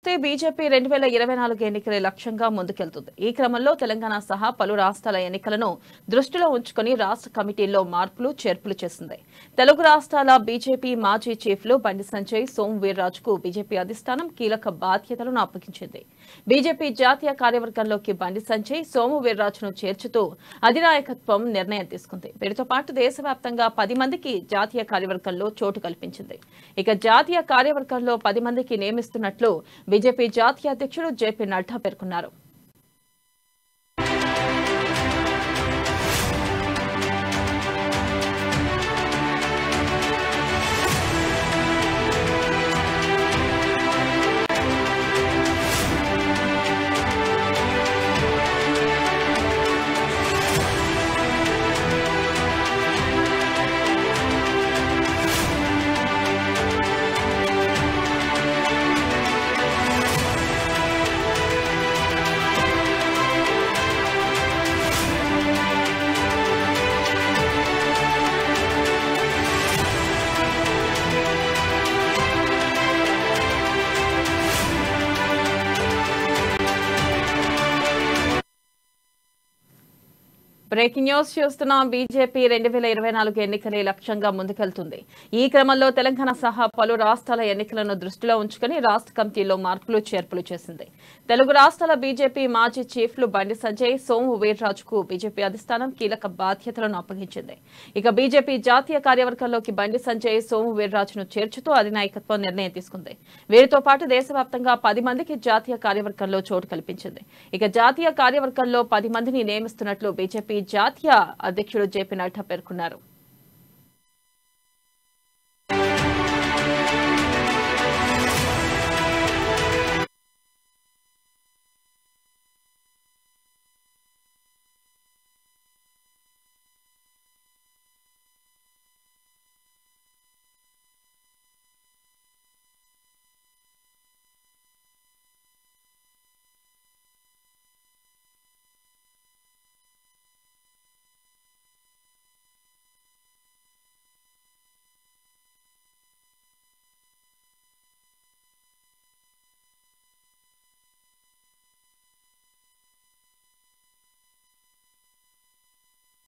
చూస్తే బీజేపీ 2024 ఎన్నికల లక్ష్యంగా ముందుకెళ్తుంది. ఈ క్రమంలో తెలంగాణ సహా పలు రాష్ట్రాల ఎన్నికలను దృష్టిలో ఉంచుకుని రాష్ట్ర కమిటీల్లో మార్పులు చేర్పులు చేసింది. తెలుగు రాష్ట్రాల బీజేపీ మాజీ చీఫ్లు బండి సంజయ్, సోము వీర్రాజుకు బీజేపీ అధిష్టానం కీలక బాధ్యతలను అప్పగించింది. బీజేపీ జాతీయ కార్యవర్గంలోకి బండి సంజయ్, సోము వీర్రాజును చేర్చుతూ అధినాయకత్వం నిర్ణయం తీసుకుంది. వీరితో పాటు దేశవ్యాప్తంగా 10 మందికి జాతీయ కార్యవర్గంలో చోటు కల్పించింది. ఇక జాతీయ కార్యవర్గంలో 10 మందికి నియమిస్తున్నట్లు బీజేపీ జాతీయ అధ్యక్షుడు జేపీ నడ్డా పేర్కొన్నారు. బ్రేకింగ్ న్యూస్ చూస్తున్నాం. బీజేపీ 2024 ఎన్నికలే లక్ష్యంగా ముందుకెళ్తుంది. ఈ క్రమంలో తెలంగాణ సహా పలు రాష్ట్రాల ఎన్నికలను దృష్టిలో ఉంచుకుని రాష్ట్ర కమిటీలో మార్పులు చేర్పులు చేసింది. తెలుగు రాష్ట్రాల బీజేపీ మాజీ చీఫ్లు బండి సంజయ్, సోము వీర్రాజుకు బీజేపీ అధిష్టానం కీలక బాధ్యతలను అప్పగించింది. ఇక బీజేపీ జాతీయ కార్యవర్గంలోకి బండి సంజయ్, సోము వీర్రాజును చేర్చుతూ అధినాయకత్వం నిర్ణయం తీసుకుంది. వీరితో పాటు దేశవ్యాప్తంగా 10 మందికి జాతీయ కార్యవర్గంలో చోటు కల్పించింది. ఇక జాతీయ కార్యవర్గంలో 10 మందిని నియమిస్తున్నట్లు బీజేపీ జాతీయ అధ్యక్షుడు జేపీ నడ్డా పేర్కొన్నారు.